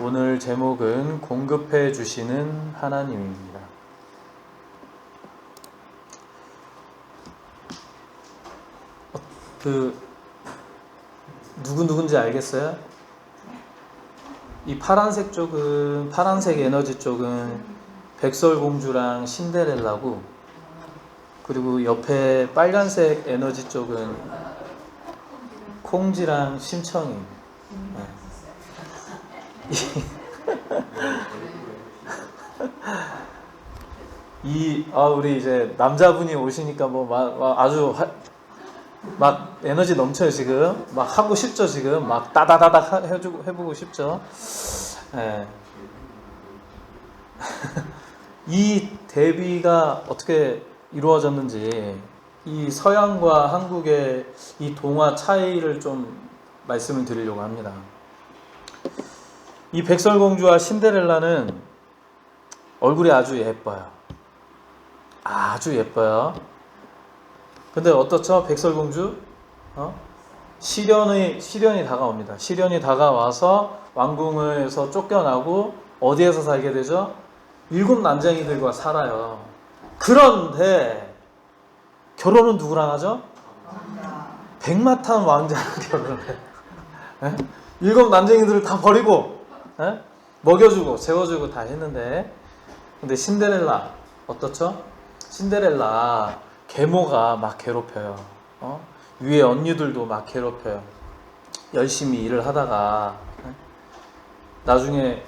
오늘 제목은 공급해 주시는 하나님입니다. 누군지 알겠어요? 이 파란색 쪽은, 파란색 에너지 쪽은 백설공주랑 신데렐라고, 그리고 옆에 빨간색 에너지 쪽은 콩지랑 심청이. 우리 이제 남자분이 오시니까 아주 막 에너지 넘쳐요, 지금. 막 하고 싶죠, 지금. 막 따다다닥 해보고 싶죠. 예. 이 대비가 어떻게 이루어졌는지, 이 서양과 한국의 이 동화 차이를 좀 말씀을 드리려고 합니다. 이 백설공주와 신데렐라는 얼굴이 아주 예뻐요. 아주 예뻐요. 근데 어떻죠? 백설공주? 시련이 다가옵니다. 시련이 다가와서 왕궁에서 쫓겨나고 어디에서 살게 되죠? 7 난쟁이들과 살아요. 그런데 결혼은 누구랑 하죠? 백마탄 왕자랑 결혼을 해요. 7 난쟁이들을 다 버리고 먹여주고 재워주고 다 했는데, 근데 신데렐라 어떻죠? 신데렐라 계모가 막 괴롭혀요. 위에 언니들도 막 괴롭혀요. 열심히 일을 하다가 나중에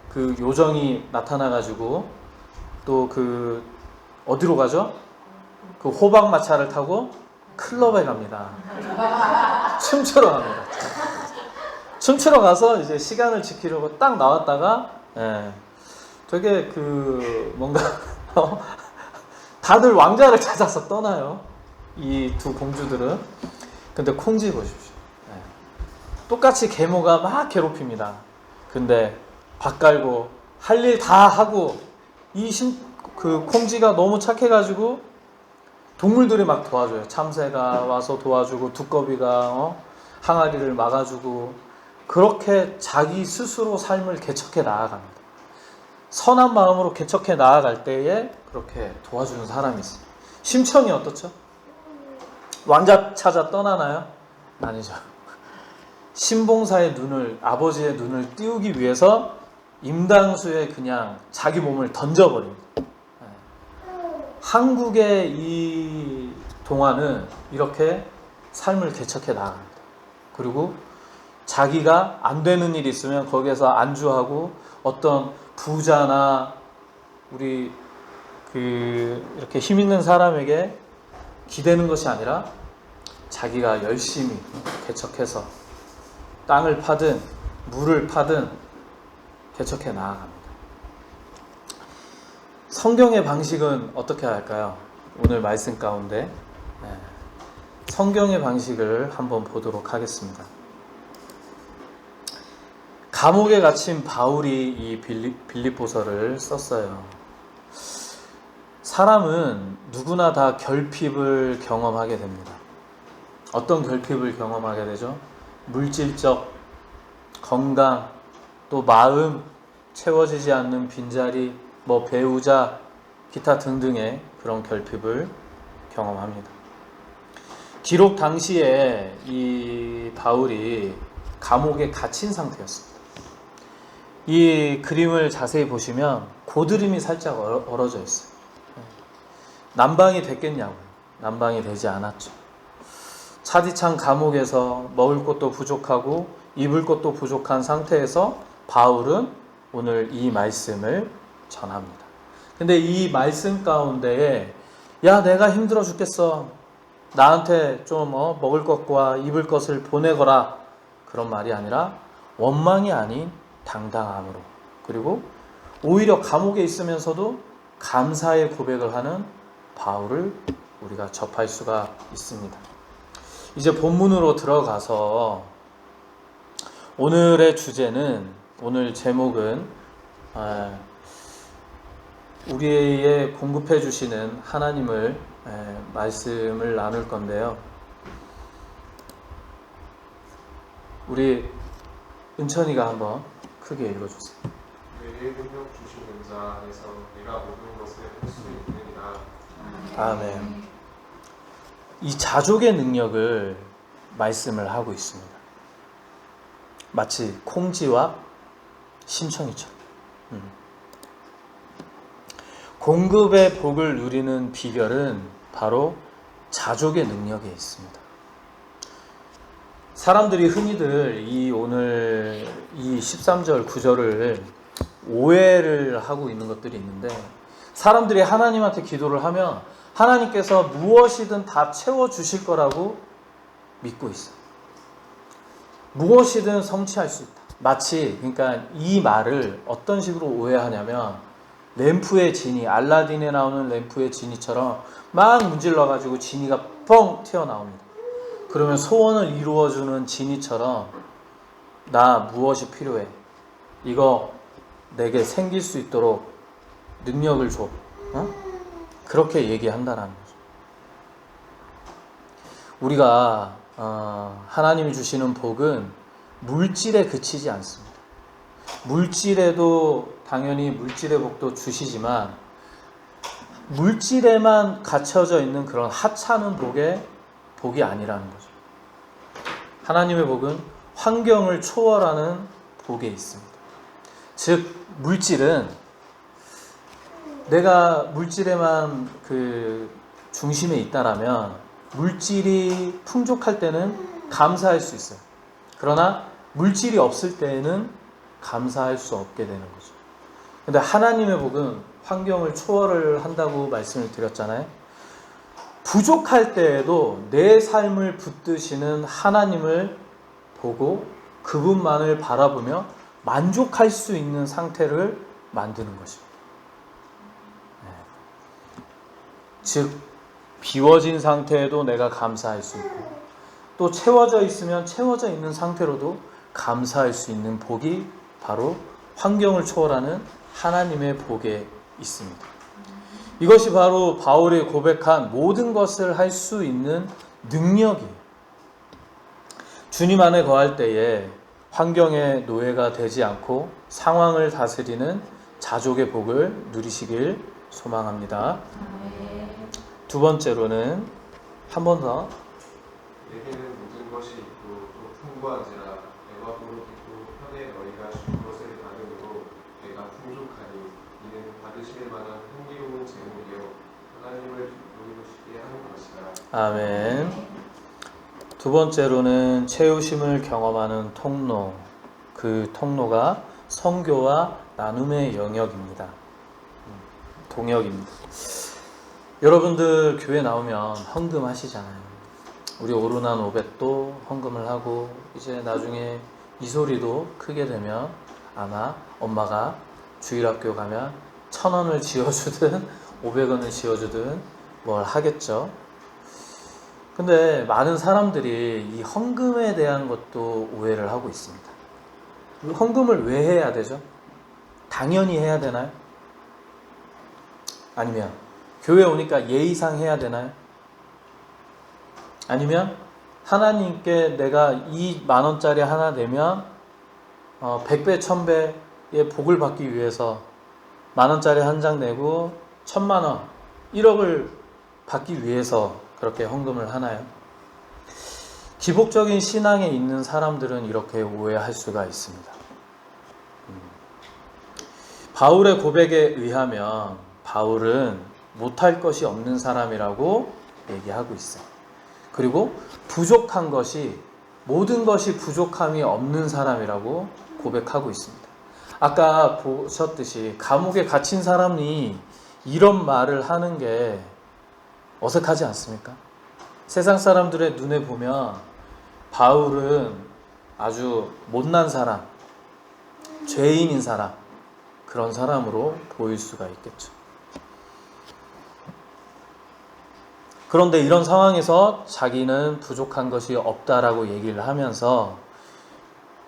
그 요정이 나타나가지고 또 어디로 가죠? 그 호박마차를 타고 클럽에 갑니다. 춤추러 갑니다. 춤추러 가서 이제 시간을 지키려고 딱 나왔다가 되게 뭔가 다들 왕자를 찾아서 떠나요. 이 두 공주들은. 근데 콩지 보십시오. 똑같이 계모가 막 괴롭힙니다. 근데 밥 갈고 할 일 다 하고 콩지가 너무 착해가지고 동물들이 막 도와줘요. 참새가 와서 도와주고 두꺼비가 항아리를 막아주고, 그렇게 자기 스스로 삶을 개척해 나아갑니다. 선한 마음으로 개척해 나아갈 때에 그렇게 도와주는 사람이 있어요. 심청이 어떻죠? 왕자 찾아 떠나나요? 아니죠. 신봉사의 눈을, 아버지의 눈을 띄우기 위해서 임당수에 그냥 자기 몸을 던져버립니다. 한국의 이 동화는 이렇게 삶을 개척해 나갑니다. 그리고 자기가 안 되는 일이 있으면 거기에서 안주하고, 어떤 부자나 우리 이렇게 힘 있는 사람에게 기대는 것이 아니라 자기가 열심히 개척해서 땅을 파든 물을 파든 개척해 나아갑니다. 성경의 방식은 어떻게 할까요? 오늘 말씀 가운데 성경의 방식을 한번 보도록 하겠습니다. 감옥에 갇힌 바울이 이 빌립보서를 썼어요. 사람은 누구나 다 결핍을 경험하게 됩니다. 어떤 결핍을 경험하게 되죠? 물질적, 건강, 또 마음, 채워지지 않는 빈자리, 배우자, 기타 등등의 그런 결핍을 경험합니다. 기록 당시에 이 바울이 감옥에 갇힌 상태였습니다. 이 그림을 자세히 보시면 고드름이 살짝 얼어져 있어요. 난방이 됐겠냐고요? 난방이 되지 않았죠. 차디찬 감옥에서 먹을 것도 부족하고 입을 것도 부족한 상태에서 바울은 오늘 이 말씀을 전합니다. 근데 이 말씀 가운데에 내가 힘들어 죽겠어, 나한테 좀 먹을 것과 입을 것을 보내거라, 그런 말이 아니라 원망이 아닌 당당함으로, 그리고 오히려 감옥에 있으면서도 감사의 고백을 하는 바울을 우리가 접할 수가 있습니다. 이제 본문으로 들어가서 오늘의 주제는, 오늘 제목은 우리의 공급해 주시는 하나님을 말씀을 나눌 건데요. 우리 은천이가 한번 크게 읽어주세요. 뇌의 능력 주시는 자에서 내가 모든 것을 할 수 있느니라. 아멘. 이 자족의 능력을 말씀을 하고 있습니다. 마치 콩지와 심청이처럼. 공급의 복을 누리는 비결은 바로 자족의 능력에 있습니다. 사람들이 흔히들 오늘 이 13절 9절을 오해를 하고 있는 것들이 있는데, 사람들이 하나님한테 기도를 하면 하나님께서 무엇이든 다 채워주실 거라고 믿고 있어요. 무엇이든 성취할 수 있다. 마치, 그러니까 이 말을 어떤 식으로 오해하냐면, 램프의 지니, 알라딘에 나오는 램프의 지니처럼 막 문질러가지고 지니가 뻥 튀어나옵니다. 그러면 소원을 이루어주는 지니처럼, 나 무엇이 필요해? 이거 내게 생길 수 있도록 능력을 줘. 그렇게 얘기한다라는 거죠. 우리가 하나님이 주시는 복은 물질에 그치지 않습니다. 물질에도 당연히 물질의 복도 주시지만, 물질에만 갇혀져 있는 그런 하찮은 복이 아니라는 거죠. 하나님의 복은 환경을 초월하는 복에 있습니다. 즉, 물질은 내가 물질에만 그 중심에 있다라면 물질이 풍족할 때는 감사할 수 있어요. 그러나 물질이 없을 때에는 감사할 수 없게 되는 거죠. 근데 하나님의 복은 환경을 초월을 한다고 말씀을 드렸잖아요. 부족할 때에도 내 삶을 붙드시는 하나님을 보고 그분만을 바라보며 만족할 수 있는 상태를 만드는 것입니다. 즉, 비워진 상태에도 내가 감사할 수 있고, 또 채워져 있으면 채워져 있는 상태로도 감사할 수 있는 복이 바로 환경을 초월하는 하나님의 복에 있습니다. 이것이 바로 바울이 고백한 모든 것을 할 수 있는 능력이에요. 주님 안에 거할 때에 환경의 노예가 되지 않고 상황을 다스리는 자족의 복을 누리시길 소망합니다. 두 번째로는 한 번 더, 내게는 모든 것이 있고 또 풍부한지라 내가 부르짖고 편에 너희가 준 것을 받음으로 내가 풍족하니 이는 받으실 만한 흥미로운 제목이요 하나님을 기쁘시게 하는 것이라. 아멘. 두 번째로는 채우심을 경험하는 통로, 그 통로가 선교와 나눔의 영역입니다. 동역입니다. 여러분들 교회 나오면 헌금 하시잖아요. 우리 오르난 500도 헌금을 하고, 이제 나중에 이소리도 크게 되면 아마 엄마가 주일학교 가면 1,000원을 지어주든 500원을 지어주든 뭘 하겠죠. 근데 많은 사람들이 이 헌금에 대한 것도 오해를 하고 있습니다. 헌금을 왜 해야 되죠? 당연히 해야 되나요? 아니면 교회 오니까 예의상 해야 되나요? 아니면 하나님께 내가 이 10,000원짜리 하나 내면 100배, 1000배의 복을 받기 위해서 10,000원짜리 한 장 내고 1,000,000원, 1억을 받기 위해서 그렇게 헌금을 하나요? 기복적인 신앙에 있는 사람들은 이렇게 오해할 수가 있습니다. 바울의 고백에 의하면 바울은 못할 것이 없는 사람이라고 얘기하고 있어요. 그리고 부족한 것이, 모든 것이 부족함이 없는 사람이라고 고백하고 있습니다. 아까 보셨듯이 감옥에 갇힌 사람이 이런 말을 하는 게 어색하지 않습니까? 세상 사람들의 눈에 보면 바울은 아주 못난 사람, 죄인인 사람, 그런 사람으로 보일 수가 있겠죠. 그런데 이런 상황에서 자기는 부족한 것이 없다라고 얘기를 하면서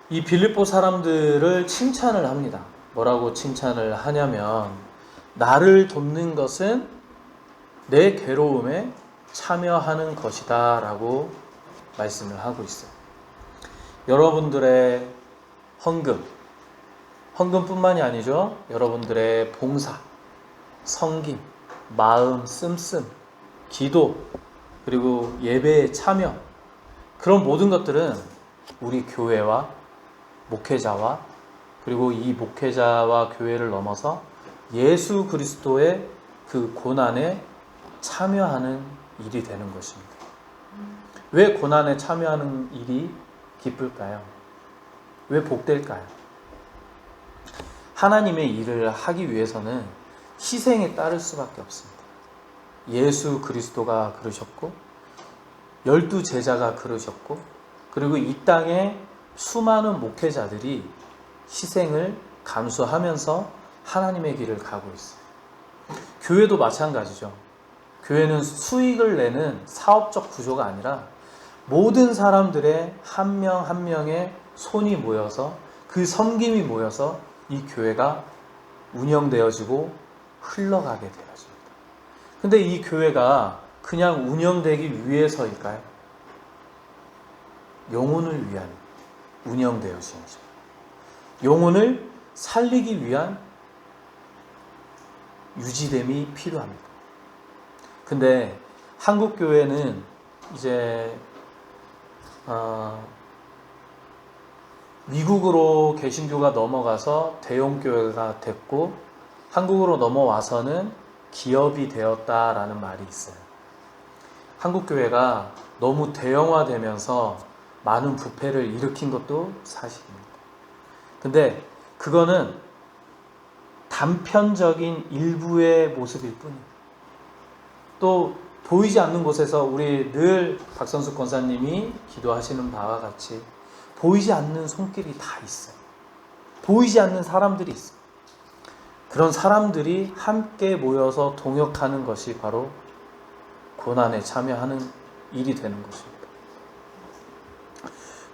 이 빌립보 사람들을 칭찬을 합니다. 뭐라고 칭찬을 하냐면, 나를 돕는 것은 내 괴로움에 참여하는 것이다 라고 말씀을 하고 있어요. 여러분들의 헌금, 헌금뿐만이 아니죠. 여러분들의 봉사, 성김, 마음 씀씀, 기도, 그리고 예배에 참여, 그런 모든 것들은 우리 교회와 목회자와 그리고 이 목회자와 교회를 넘어서 예수 그리스도의 그 고난에 참여하는 일이 되는 것입니다. 왜 고난에 참여하는 일이 기쁠까요? 왜 복될까요? 하나님의 일을 하기 위해서는 희생에 따를 수밖에 없습니다. 예수 그리스도가 그러셨고 12 제자가 그러셨고 그리고 이 땅에 수많은 목회자들이 희생을 감수하면서 하나님의 길을 가고 있어요. 교회도 마찬가지죠. 교회는 수익을 내는 사업적 구조가 아니라 모든 사람들의 한 명 한 명의 손이 모여서 그 섬김이 모여서 이 교회가 운영되어지고 흘러가게 되어집니다. 근데 이 교회가 그냥 운영되기 위해서일까요? 영혼을 위한 운영되어지죠. 영혼을 살리기 위한 유지됨이 필요합니다. 근데 한국 교회는 이제 미국으로 개신교가 넘어가서 대형교회가 됐고 한국으로 넘어와서는 기업이 되었다라는 말이 있어요. 한국 교회가 너무 대형화되면서 많은 부패를 일으킨 것도 사실입니다. 근데 그거는 단편적인 일부의 모습일 뿐이에요. 또 보이지 않는 곳에서 우리 늘 박선숙 권사님이 기도하시는 바와 같이 보이지 않는 손길이 다 있어요. 보이지 않는 사람들이 있어요. 그런 사람들이 함께 모여서 동역하는 것이 바로 고난에 참여하는 일이 되는 것입니다.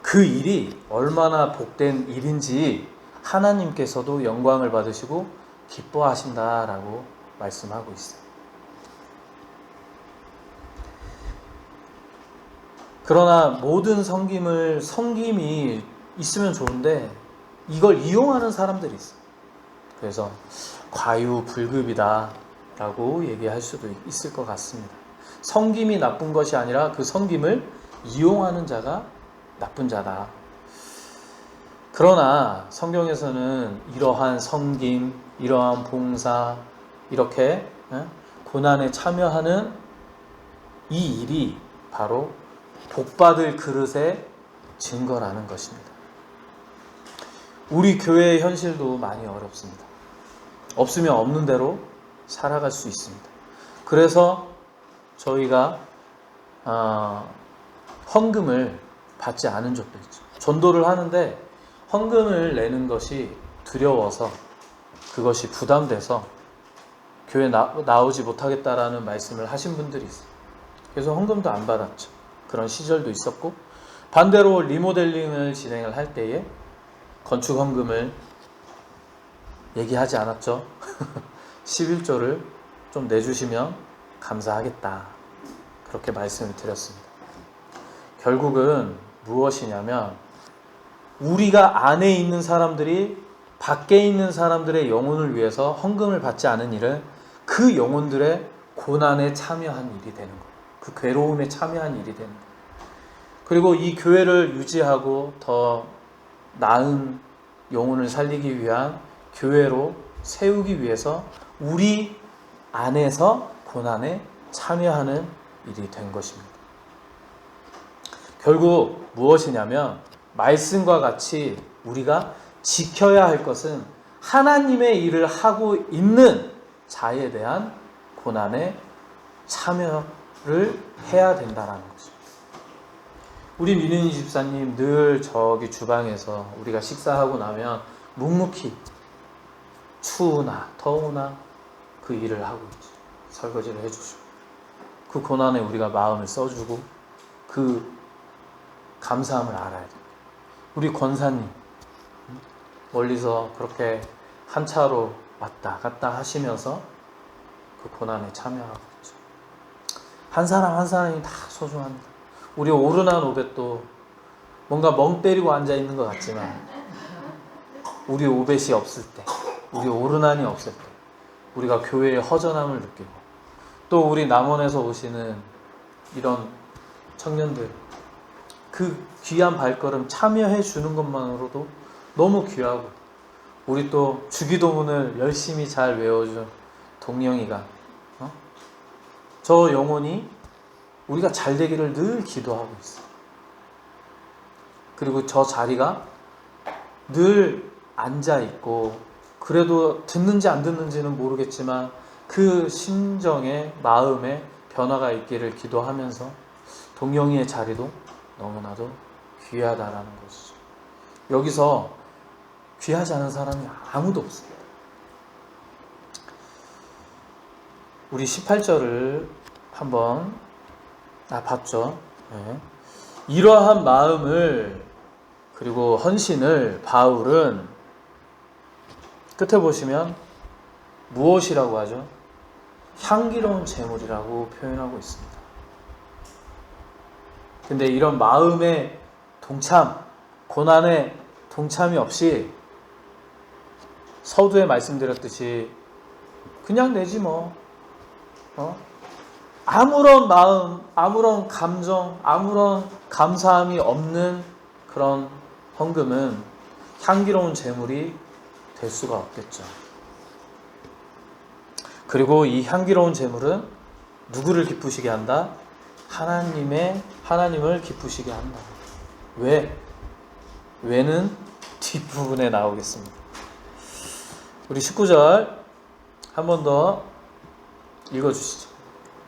그 일이 얼마나 복된 일인지 하나님께서도 영광을 받으시고 기뻐하신다라고 말씀하고 있어요. 그러나 모든 섬김이 있으면 좋은데 이걸 이용하는 사람들이 있어요. 그래서 과유불급이다 라고 얘기할 수도 있을 것 같습니다. 섬김이 나쁜 것이 아니라 그 섬김을 이용하는 자가 나쁜 자다. 그러나 성경에서는 이러한 섬김, 이러한 봉사, 이렇게 고난에 참여하는 이 일이 바로 복받을 그릇의 증거라는 것입니다. 우리 교회의 현실도 많이 어렵습니다. 없으면 없는 대로 살아갈 수 있습니다. 그래서 저희가 헌금을 받지 않은 적도 있죠. 전도를 하는데 헌금을 내는 것이 두려워서 그것이 부담돼서 교회 나오지 못하겠다라는 말씀을 하신 분들이 있어요. 그래서 헌금도 안 받았죠. 그런 시절도 있었고 반대로 리모델링을 진행을 할 때에 건축 헌금을 얘기하지 않았죠. 11조를 좀 내주시면 감사하겠다. 그렇게 말씀을 드렸습니다. 결국은 무엇이냐면 우리가 안에 있는 사람들이 밖에 있는 사람들의 영혼을 위해서 헌금을 받지 않은 일은 그 영혼들의 고난에 참여한 일이 되는 거예요. 그 괴로움에 참여한 일이 되는 거예요. 그리고 이 교회를 유지하고 더 나은 영혼을 살리기 위한 교회로 세우기 위해서 우리 안에서 고난에 참여하는 일이 된 것입니다. 결국 무엇이냐면 말씀과 같이 우리가 지켜야 할 것은 하나님의 일을 하고 있는 자에 대한 고난에 참여를 해야 된다는 것입니다. 우리 민은희 집사님 늘 저기 주방에서 우리가 식사하고 나면 묵묵히 추우나 더우나 그 일을 하고 있죠. 설거지를 해주시고 그 고난에 우리가 마음을 써주고 그 감사함을 알아야 됩니다. 우리 권사님 멀리서 그렇게 한 차로 왔다 갔다 하시면서 그 고난에 참여하고 있죠. 한 사람 한 사람이 다 소중합니다. 우리 오르난 오벳도 뭔가 멍 때리고 앉아 있는 것 같지만 우리 오벳이 없을 때, 우리 오르난이 없을 때, 우리가 교회의 허전함을 느끼고, 또 우리 남원에서 오시는 이런 청년들, 그 귀한 발걸음 참여해 주는 것만으로도 너무 귀하고, 우리 또 주기도문을 열심히 잘 외워준 동영이가 저 영혼이 우리가 잘 되기를 늘 기도하고 있어요. 그리고 저 자리가 늘 앉아있고, 그래도 듣는지 안 듣는지는 모르겠지만 그 심정에, 마음에 변화가 있기를 기도하면서 동영이의 자리도 너무나도 귀하다라는 것이죠. 여기서 귀하지 않은 사람이 아무도 없습니다. 우리 18절을 한번 봤죠. 네. 이러한 마음을, 그리고 헌신을 바울은 끝에 보시면 무엇이라고 하죠? 향기로운 제물이라고 표현하고 있습니다. 근데 이런 마음의 동참, 고난의 동참이 없이 서두에 말씀드렸듯이 그냥 내지 뭐, 아무런 마음, 아무런 감정, 아무런 감사함이 없는 그런 헌금은 향기로운 제물이 될 수가 없겠죠. 그리고 이 향기로운 제물은 누구를 기쁘시게 한다? 하나님을 기쁘시게 한다. 왜? 왜는 뒷부분에 나오겠습니다. 우리 19절 한 번 더 읽어주시죠.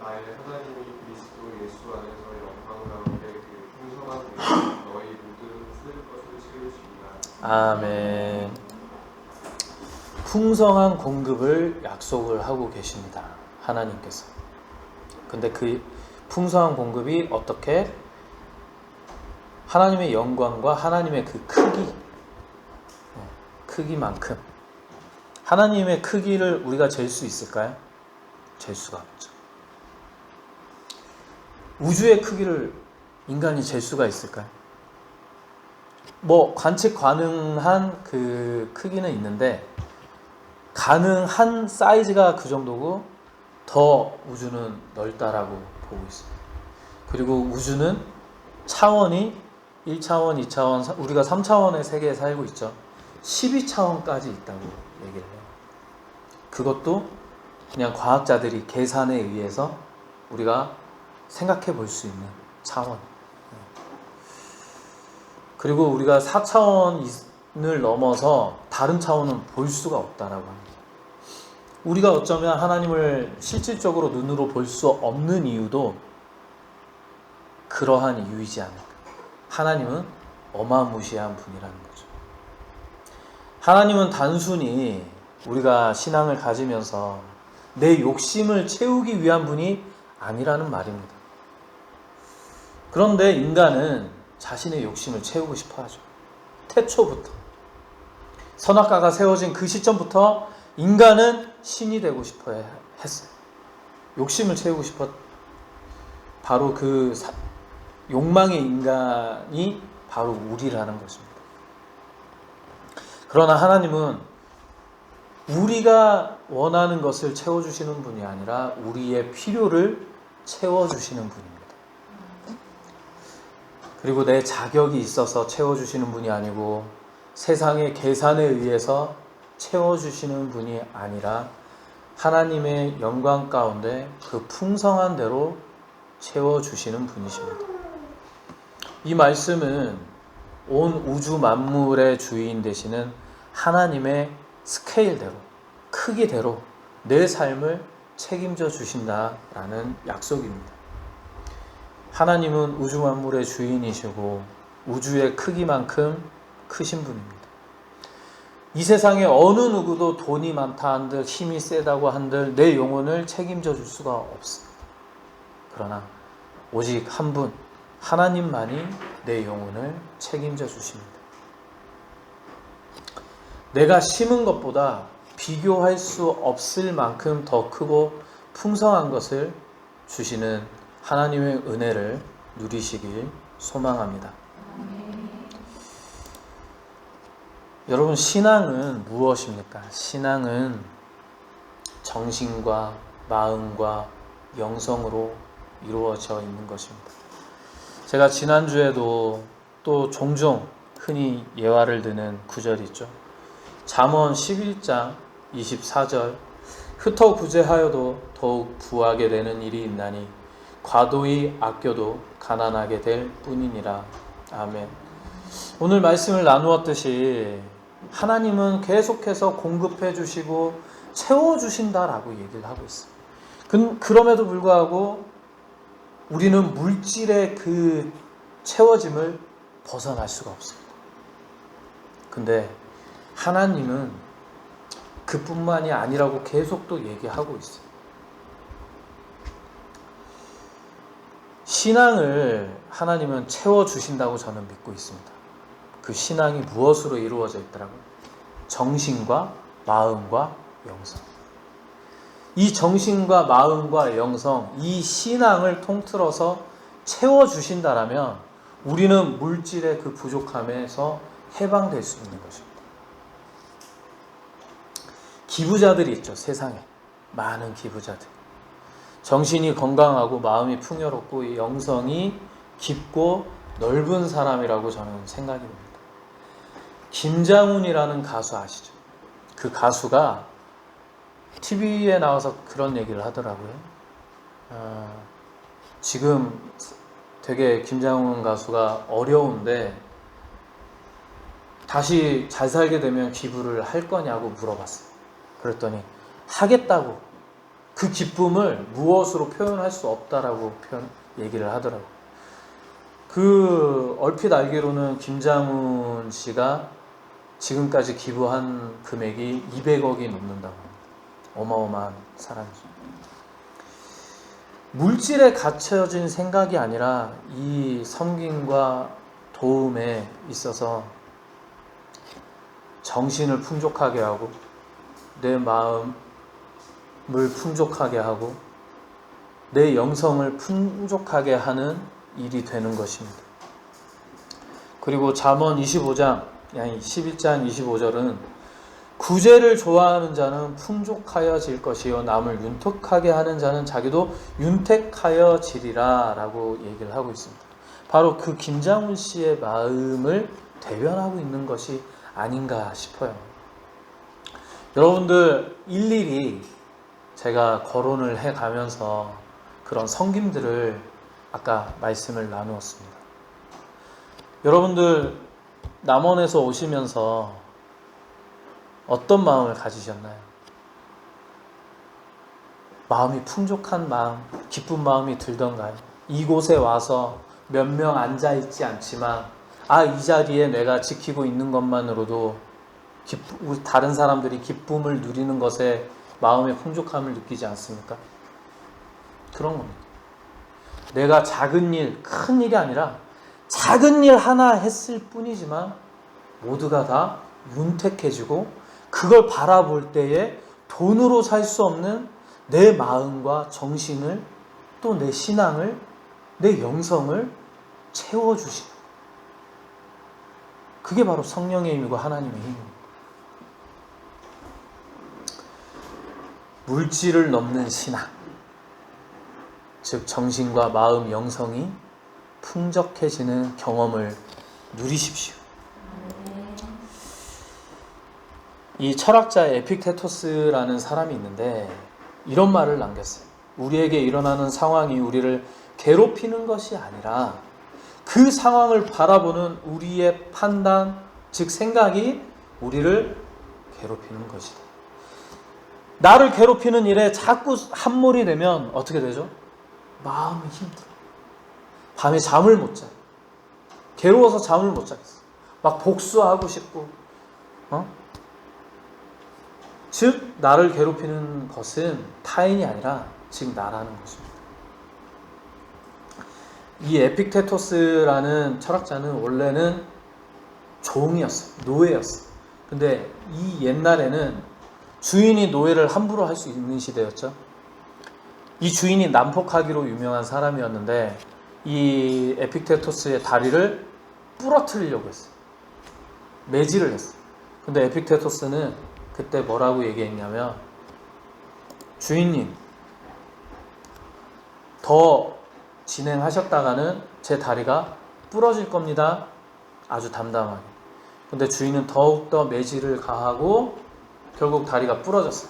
나의 하나님이 그리스도 예수 안에서 영광 가운데 그 풍성한 은혜로 너희 모든 쓸 것을 채우시리라. 아멘. 풍성한 공급을 약속을 하고 계십니다. 하나님께서. 근데 그 풍성한 공급이 어떻게? 하나님의 영광과 하나님의 그 크기만큼. 하나님의 크기를 우리가 잴 수 있을까요? 잴 수가 없죠. 우주의 크기를 인간이 잴 수가 있을까요? 뭐 관측 가능한 그 크기는 있는데, 가능한 사이즈가 그 정도고 더 우주는 넓다라고 보고 있습니다. 그리고 우주는 차원이 1차원, 2차원, 우리가 3차원의 세계에 살고 있죠. 12차원까지 있다고 얘기를 해요. 그것도 그냥 과학자들이 계산에 의해서 우리가 생각해 볼 수 있는 차원. 그리고 우리가 4차원을 넘어서 다른 차원은 볼 수가 없다라고 합니다. 우리가 어쩌면 하나님을 실질적으로 눈으로 볼 수 없는 이유도 그러한 이유이지 않을까. 하나님은 어마무시한 분이라는 거죠. 하나님은 단순히 우리가 신앙을 가지면서 내 욕심을 채우기 위한 분이 아니라는 말입니다. 그런데 인간은 자신의 욕심을 채우고 싶어 하죠. 태초부터. 선악과가 세워진 그 시점부터 인간은 신이 되고 싶어 했어요. 욕심을 채우고 싶어. 바로 그 욕망의 인간이 바로 우리라는 것입니다. 그러나 하나님은 우리가 원하는 것을 채워주시는 분이 아니라 우리의 필요를 채워주시는 분입니다. 그리고 내 자격이 있어서 채워주시는 분이 아니고 세상의 계산에 의해서 채워주시는 분이 아니라 하나님의 영광 가운데 그 풍성한 대로 채워주시는 분이십니다. 이 말씀은 온 우주 만물의 주인 되시는 하나님의 스케일대로, 크기대로 내 삶을 책임져 주신다라는 약속입니다. 하나님은 우주 만물의 주인이시고 우주의 크기만큼 크신 분입니다. 이 세상에 어느 누구도 돈이 많다 한들 힘이 세다고 한들 내 영혼을 책임져 줄 수가 없습니다. 그러나 오직 한 분, 하나님만이 내 영혼을 책임져 주십니다. 내가 심은 것보다 비교할 수 없을 만큼 더 크고 풍성한 것을 주시는 하나님의 은혜를 누리시길 소망합니다. 여러분, 신앙은 무엇입니까? 신앙은 정신과 마음과 영성으로 이루어져 있는 것입니다. 제가 지난주에도 또 종종 흔히 예화를 드는 구절이 있죠. 잠언 11장 24절, 흩어 구제하여도 더욱 부하게 되는 일이 있나니 과도히 아껴도 가난하게 될 뿐이니라. 아멘. 오늘 말씀을 나누었듯이 하나님은 계속해서 공급해 주시고 채워 주신다라고 얘기를 하고 있어요. 그럼에도 불구하고 우리는 물질의 그 채워짐을 벗어날 수가 없습니다. 근데 하나님은 그뿐만이 아니라고 계속 또 얘기하고 있어요. 신앙을 하나님은 채워주신다고 저는 믿고 있습니다. 그 신앙이 무엇으로 이루어져 있더라고요? 정신과 마음과 영성. 이 정신과 마음과 영성, 이 신앙을 통틀어서 채워주신다라면 우리는 물질의 그 부족함에서 해방될 수 있는 것입니다. 기부자들이 있죠, 세상에. 많은 기부자들. 정신이 건강하고 마음이 풍요롭고 영성이 깊고 넓은 사람이라고 저는 생각이 듭니다. 김장훈이라는 가수 아시죠? 그 가수가 TV에 나와서 그런 얘기를 하더라고요. 지금 되게 김장훈 가수가 어려운데 다시 잘 살게 되면 기부를 할 거냐고 물어봤어요. 그랬더니 하겠다고, 그 기쁨을 무엇으로 표현할 수 없다라고 얘기를 하더라고요. 그 얼핏 알기로는 김장훈 씨가 지금까지 기부한 금액이 200억이 넘는다고 합니다. 어마어마한 사람이죠. 물질에 갇혀진 생각이 아니라 이 섬김과 도움에 있어서 정신을 풍족하게 하고 내 마음을 풍족하게 하고 내 영성을 풍족하게 하는 일이 되는 것입니다. 그리고 잠언 11장 25절은 구제를 좋아하는 자는 풍족하여질 것이요 남을 윤택하게 하는 자는 자기도 윤택하여지리라 라고 얘기를 하고 있습니다. 바로 그 김장훈 씨의 마음을 대변하고 있는 것이 아닌가 싶어요. 여러분들, 일일이 제가 거론을 해가면서 그런 섬김들을 아까 말씀을 나누었습니다. 여러분들, 남원에서 오시면서 어떤 마음을 가지셨나요? 마음이 풍족한 마음, 기쁜 마음이 들던가요? 이곳에 와서 몇 명 앉아있지 않지만 이 자리에 내가 지키고 있는 것만으로도 다른 사람들이 기쁨을 누리는 것에 마음의 풍족함을 느끼지 않습니까? 그런 겁니다. 내가 작은 일, 큰 일이 아니라 작은 일 하나 했을 뿐이지만 모두가 다 윤택해지고 그걸 바라볼 때에 돈으로 살 수 없는 내 마음과 정신을, 또 내 신앙을, 내 영성을 채워주시는, 그게 바로 성령의 힘이고 하나님의 힘입니다. 물질을 넘는 신앙, 즉 정신과 마음, 영성이 풍족해지는 경험을 누리십시오. 이 철학자 에픽테토스라는 사람이 있는데 이런 말을 남겼어요. 우리에게 일어나는 상황이 우리를 괴롭히는 것이 아니라 그 상황을 바라보는 우리의 판단, 즉 생각이 우리를 괴롭히는 것이다. 나를 괴롭히는 일에 자꾸 함몰이 되면 어떻게 되죠? 마음이 힘들어. 밤에 잠을 못 자. 괴로워서 잠을 못 자겠어. 막 복수하고 싶고, 즉 나를 괴롭히는 것은 타인이 아니라 즉 나라는 것입니다. 이 에픽테토스라는 철학자는 원래는 종이었어, 노예였어. 근데 이 옛날에는 주인이 노예를 함부로 할 수 있는 시대였죠. 이 주인이 난폭하기로 유명한 사람이었는데 이 에픽테토스의 다리를 부러뜨리려고 했어요. 매질을 했어요. 근데 에픽테토스는 그때 뭐라고 얘기했냐면, 주인님, 더 진행하셨다가는 제 다리가 부러질 겁니다. 아주 담담하게. 근데 주인은 더욱더 매질을 가하고 결국 다리가 부러졌어요.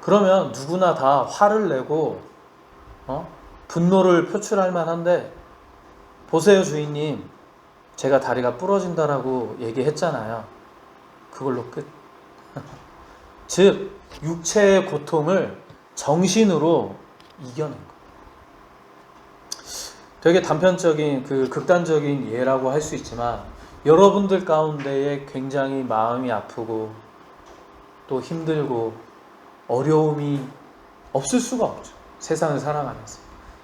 그러면 누구나 다 화를 내고 분노를 표출할 만한데, 보세요 주인님, 제가 다리가 부러진다라고 얘기했잖아요. 그걸로 끝. 즉 육체의 고통을 정신으로 이겨낸 거예요. 되게 단편적인 극단적인 예라고 할 수 있지만, 여러분들 가운데에 굉장히 마음이 아프고 또 힘들고 어려움이 없을 수가 없죠. 세상을 살아가면서.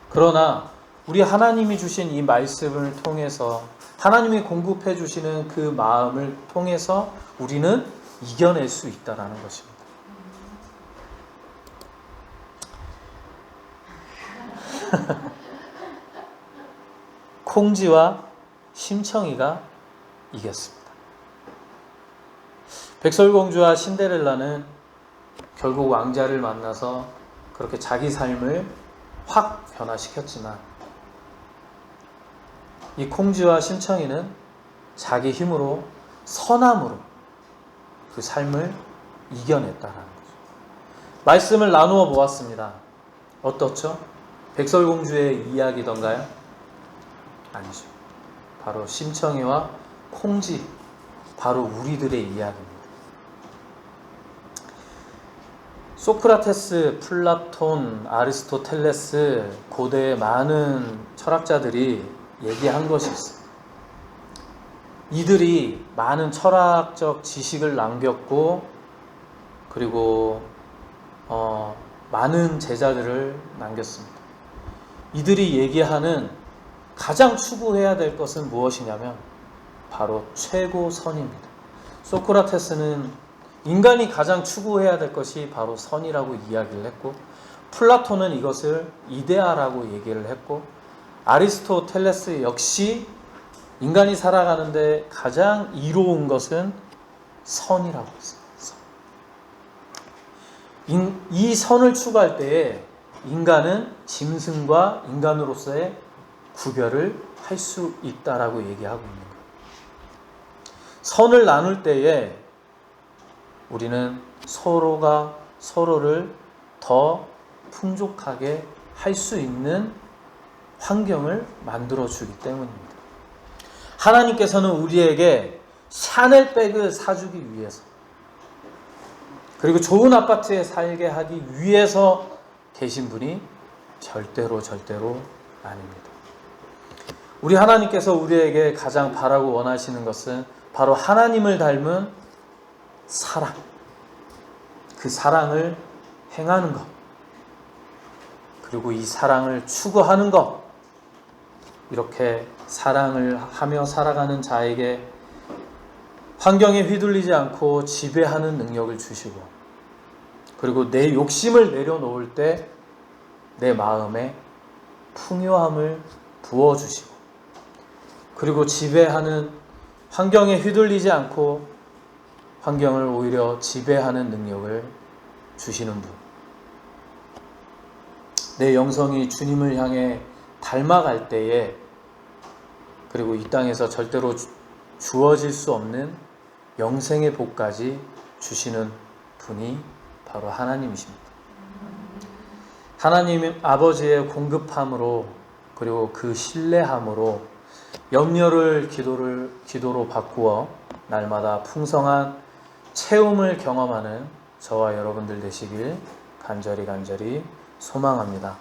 그러나 우리 하나님이 주신 이 말씀을 통해서, 하나님이 공급해 주시는 그 마음을 통해서 우리는 이겨낼 수 있다는 것입니다. 콩지와 심청이가 이겼습니다. 백설공주와 신데렐라는 결국 왕자를 만나서 그렇게 자기 삶을 확 변화시켰지만, 이 콩지와 심청이는 자기 힘으로, 선함으로 그 삶을 이겨냈다라는 거죠. 말씀을 나누어 보았습니다. 어떻죠? 백설공주의 이야기던가요? 아니죠. 바로 심청이와 콩지, 바로 우리들의 이야기입니다. 소크라테스, 플라톤, 아리스토텔레스, 고대의 많은 철학자들이 얘기한 것이 있어요. 이들이 많은 철학적 지식을 남겼고, 그리고 많은 제자들을 남겼습니다. 이들이 얘기하는 가장 추구해야 될 것은 무엇이냐면 바로 최고선입니다. 소크라테스는 인간이 가장 추구해야 될 것이 바로 선이라고 이야기를 했고, 플라톤은 이것을 이데아라고 얘기를 했고, 아리스토텔레스 역시 인간이 살아가는데 가장 이로운 것은 선이라고 했어요. 이 선을 추구할 때에 인간은 짐승과 인간으로서의 구별을 할 수 있다라고 얘기하고 있는 거예요. 선을 나눌 때에 우리는 서로가 서로를 더 풍족하게 할 수 있는 환경을 만들어 주기 때문입니다. 하나님께서는 우리에게 샤넬백을 사주기 위해서, 그리고 좋은 아파트에 살게 하기 위해서 계신 분이 절대로 아닙니다. 우리 하나님께서 우리에게 가장 바라고 원하시는 것은 바로 하나님을 닮은 사랑, 그 사랑을 행하는 것, 그리고 이 사랑을 추구하는 것, 이렇게 사랑을 하며 살아가는 자에게 환경에 휘둘리지 않고 지배하는 능력을 주시고, 그리고 내 욕심을 내려놓을 때 내 마음에 풍요함을 부어주시고, 그리고 지배하는, 환경에 휘둘리지 않고 환경을 오히려 지배하는 능력을 주시는 분. 내 영성이 주님을 향해 닮아갈 때에, 그리고 이 땅에서 절대로 주어질 수 없는 영생의 복까지 주시는 분이 바로 하나님이십니다. 하나님 아버지의 공급함으로, 그리고 그 신뢰함으로 염려를 기도로 바꾸어 날마다 풍성한 체험을 경험하는 저와 여러분들 되시길 간절히 소망합니다.